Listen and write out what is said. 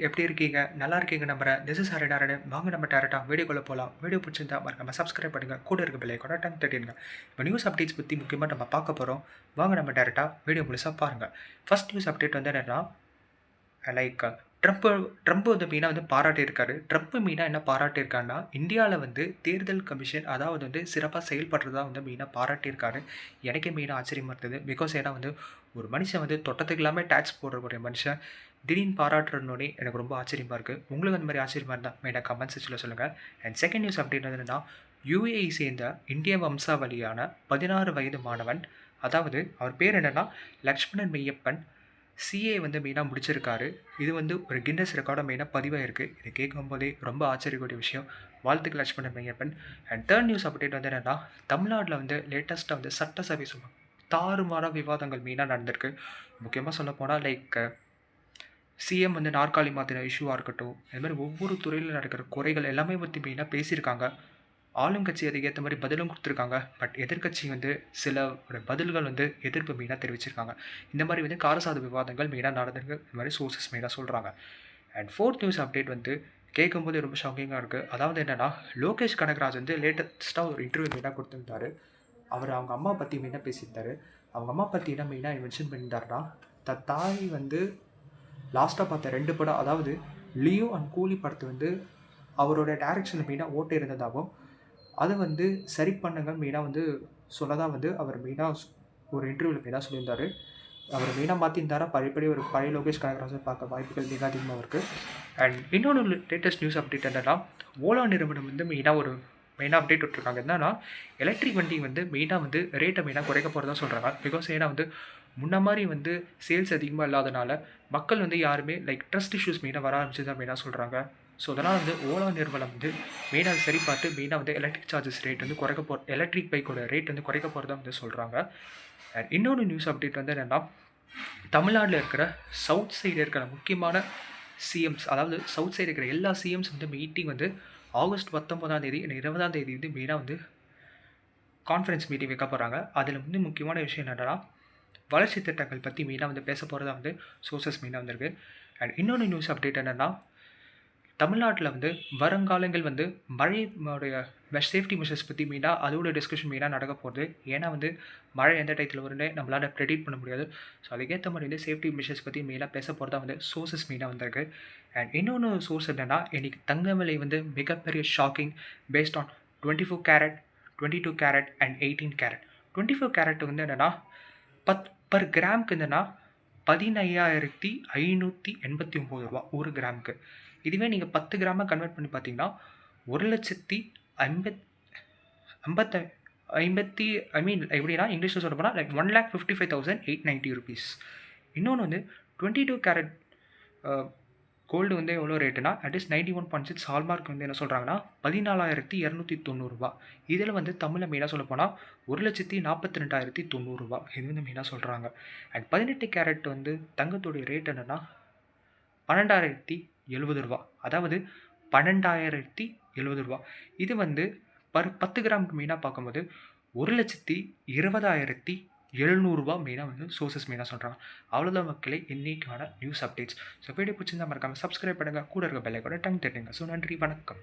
எப்படி இருக்கீங்க? நல்லா இருக்கீங்க நம்புறேன். This is Harinarayan. வாங்க நம்ம டைரக்ட்டா வீடியோக்குள்ள போலாம். வீடியோ பிடிச்சிருந்தா மறக்காம சப்ஸ்கிரைப் பண்ணுங்க. கூட இருக்க பெல் ஐகானை தட்டிடுங்க. இப்போ நியூஸ் அப்டேட்ஸ் பத்தி முக்கியமா நம்ம பார்க்க போறோம். வாங்க நம்ம டைரக்ட்டா வீடியோ முழுசா பாருங்க. ஃபர்ஸ்ட் நியூஸ் அப்டேட் வந்து என்னன்னா, லைக் ட்ரம்ப் வந்து மெயினா வந்து பாராட்டியிருக்காரு. ட்ரம்ப் மெயினா என்ன பாராட்டியிருக்காருன்னா, இந்தியால வந்து தேர்தல் கமிஷன் அதாவது வந்து சிறப்பா செயல்படுறதா வந்து மெயினா பாராட்டியிருக்காரு. எனக்கே மெயினா ஆச்சரியமா இருந்தது. பிகாஸ் ஏன்னா வந்து ஒரு மனுஷன் வந்து தொட்டத்துக்கு எல்லாமே டாக்ஸ் போடக்கூடிய மனுஷன் திடீர்னு பாராட்டுறனோடனே எனக்கு ரொம்ப ஆச்சரியமா இருக்கு. உங்களுக்கு அந்த மாதிரி ஆச்சரியமா இருந்தால் மெயினாக கமெண்ட் செக்ஷனில் சொல்லுங்கள். அண்ட் செகண்ட் நியூஸ் அப்டேட் என்னன்னா, யுஏஇ சேர்ந்த இந்திய வம்சாவளியான 16 வயது மாணவன், அதாவது அவர் பேர் என்னன்னா லக்ஷ்மணன் மெய்யப்பன், சிஏ வந்து மெயினாக முடிச்சிருக்காரு. இது வந்து ஒரு கின்னஸ் ரெக்கார்டாக மெயினாக பதிவாயிருக்கு. இது கேட்கும்போதே ரொம்ப ஆச்சரியக்கூடிய விஷயம். வாழ்த்துக்கள் Lakshmanan Meiyappan. And third news update வந்து என்னன்னா, தமிழ்நாட்டில் வந்து லேட்டஸ்ட்டாக வந்து சட்டசபை தாறுமாறாக விவாதங்கள் மெயினாக நடந்திருக்கு. முக்கியமாக சொல்ல போனால் லைக் சிஎம் வந்து நாற்காலி மாற்றின இஷ்யூவாக இருக்கட்டும், அது மாதிரி ஒவ்வொரு துறையில் நடக்கிற குறைகள் எல்லாமே பற்றி மெயினாக பேசியிருக்காங்க. ஆளுங்கட்சி அதுக்கேற்ற மாதிரி பதிலும் கொடுத்துருக்காங்க. பட் எதிர்க்கட்சி வந்து சில பதில்கள் வந்து எதிர்ப்பு மெயினாக தெரிவிச்சிருக்காங்க. இந்த மாதிரி வந்து காரசாத விவாதங்கள் மெயினாக நடந்திருக்கு. இந்த மாதிரி சோர்சஸ் மெயினாக சொல்கிறாங்க. அண்ட் ஃபோர்த் நியூஸ் அப்டேட் வந்து கேட்கும்போது ரொம்ப ஷாக்கிங்காக இருக்குது. அதாவது என்னென்னா, லோகேஷ் கனகராஜ் வந்து லேட்டஸ்ட்டாக ஒரு இன்டர்வியூ மெயினாக கொடுத்துருந்தாரு. அவர் அவங்க அம்மா பற்றி மெயினாக பேசியிருந்தாரு. அவங்க அம்மா பற்றி என்ன மெயினாக மென்ஷன் பண்ணியிருந்தாருன்னா, தாய் வந்து லாஸ்ட்டாக பார்த்த 2 படம், அதாவது லியோ அண்ட் கூலி படத்தை வந்து அவரோட டைரக்ஷனில் மெயினாக ஓட்ட இருந்ததாகவும், அதை வந்து சரி பண்ணுங்க மெயினாக வந்து சொன்னதாக வந்து அவர் மெயினாக ஒரு இன்டர்வியூவில் மெயினாக சொல்லியிருந்தார். அவர் மெயினாக மாற்றிருந்தாரா ஒரு பழைய லோகேஷ் கனகராஜை பார்க்க வாய்ப்புகள் மிக அதிகமாக இருக்குது. அண்ட் இன்னொன்று லேட்டஸ்ட் நியூஸ் அப்டேட் என்னென்னா, ஓலா நிறுவனம் வந்து மெயினாக அப்டேட் விட்டுருக்காங்க. என்னன்னா, எலக்ட்ரிக் வண்டி வந்து மெயினாக வந்து ரேட்டை மெயினாக குறைக்க போகிறதா சொல்கிறாங்க. பிகாஸ் ஏன்னா வந்து முன்ன மாதிரி வந்து சேல்ஸ் அதிகமாக இல்லாதனால மக்கள் வந்து யாருமே லைக் ட்ரஸ்ட் இஷ்யூஸ் மெயினாக வர ஆரம்பிச்சு தான் மெயினாக சொல்கிறாங்க. ஸோ அதனால் வந்து ஓலா நிறுவனம் வந்து மெயினாக சரி பார்த்து மெயினாக வந்து எலக்ட்ரிக் சார்ஜஸ் ரேட் வந்து எலக்ட்ரிக் பைக்கோட ரேட் வந்து குறைக்க போகிறதா வந்து சொல்கிறாங்க. அண்ட் இன்னொன்று நியூஸ் அப்டேட் வந்து என்னென்னா, தமிழ்நாட்டில் இருக்கிற சவுத் சைடு இருக்கிற முக்கியமான சிஎம்ஸ், அதாவது சவுத் சைடு இருக்கிற எல்லா சிஎம்ஸ் வந்து மீட்டிங் வந்து ஆகஸ்ட் 19ஆம் தேதி 20ஆம் தேதி வந்து மெயினாக வந்து கான்ஃபரன்ஸ் மீட்டிங் வைக்க போகிறாங்க. அதில் வந்து முக்கியமான விஷயம் என்னென்னா, வளர்ச்சி திட்டங்கள் பற்றி மெயினாக வந்து பேச போகிறதா வந்து சோர்சஸ் மெயினாக வந்திருக்கு. அண்ட் இன்னொன்று நியூஸ் அப்டேட் என்னென்னா, தமிழ்நாட்டில் வந்து வருங்காலங்கள் வந்து மழையோடைய சேஃப்டி மெஷர்ஸ் பற்றி மெயினாக அதோட டிஸ்கஷன் மெயினாக நடக்க போகுது. ஏன்னா வந்து மழை எந்த டயத்தில் வரும்னே நம்மளால் ப்ரெடிக்ட் பண்ண முடியாது. ஸோ அதுக்கேற்ற மாதிரி வந்து சேஃப்டி மெஷர்ஸ் பற்றி மெயினாக பேச போகிறதா வந்து சோர்சஸ் மெயினாக வந்திருக்கு. அண்ட் இன்னொன்று சோர்ஸ் என்னென்னா, இன்றைக்கி தங்க விலை வந்து மிகப்பெரிய shocking based on 24 carrot, 22 carat and 18 carrot. 24 carrot வந்து என்னென்னா பர் கிராமுக்கு என்னென்னா 15,589 ரூபா ஒரு கிராமுக்கு. இதுவே நீங்கள் 10 கிராமாக கன்வெர்ட் பண்ணி பார்த்தீங்கன்னா 1,50,50 எப்படின்னா இங்கிலீஷில் சொல்ல போனால் லைக் 1,55,890 ருபீஸ். இன்னொன்று வந்து 22 கேரட் கோல்டு வந்து எவ்வளோ ரேட்டுனா அட்லீஸ்ட் 91.6 ஹால்மார்க் வந்து என்ன சொல்கிறாங்கன்னா 14,290 ரூபா. இதில் வந்து தமிழில் மெயினாக சொல்ல போனால் 1,42,090 ரூபா. இது வந்து மெயினாக சொல்கிறாங்க. அண்ட் 18 கேரட் வந்து தங்கத்துடைய ரேட் என்னென்னா 12,070 ரூபா. அதாவது 12,070 ரூபா. இது வந்து 10 கிராமுக்கு மெயினாக பார்க்கும்போது 1,20,700 ரூபா மெயினாக வந்து சோர்சஸ் மெயினாக சொல்கிறாங்க. அவ்வளோதான் மக்களே இன்றைக்கான நியூஸ் அப்டேட்ஸ். ஸோ வீடியோ பிடிச்சிருந்தா மறக்காமல் சப்ஸ்கிரைப் பண்ணுங்கள். கூட இருக்க பெல் ஐகானை தட்டுங்க. ஸோ நன்றி, வணக்கம்.